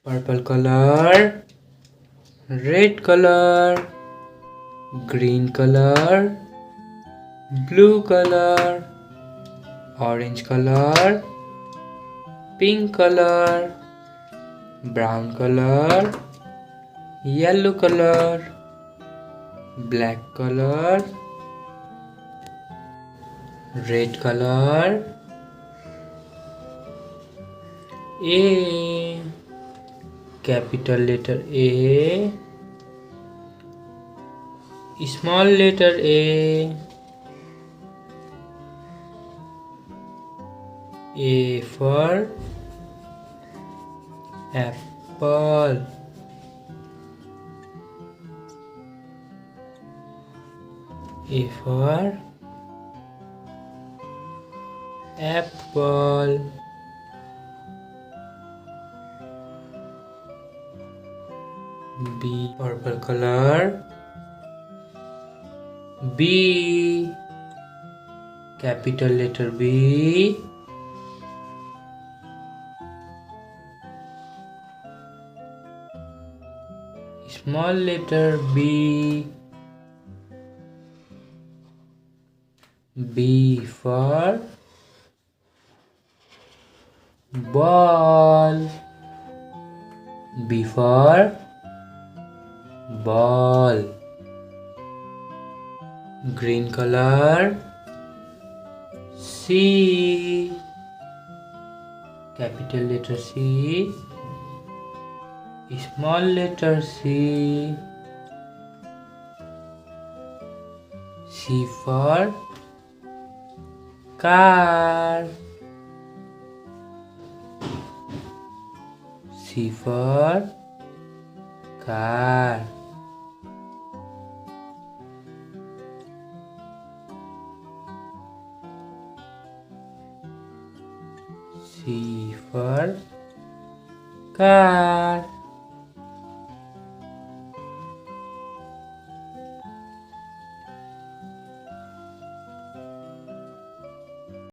purple color, red color, green color, blue color, orange color, pink color, brown color, yellow color, black color, red color. A, capital letter A, small letter A for apple, A for apple. B, purple color, B, capital letter B, small letter B, B for ball, B for ball. Green color, C, capital letter C, small letter C, C for car, C for car. C for car.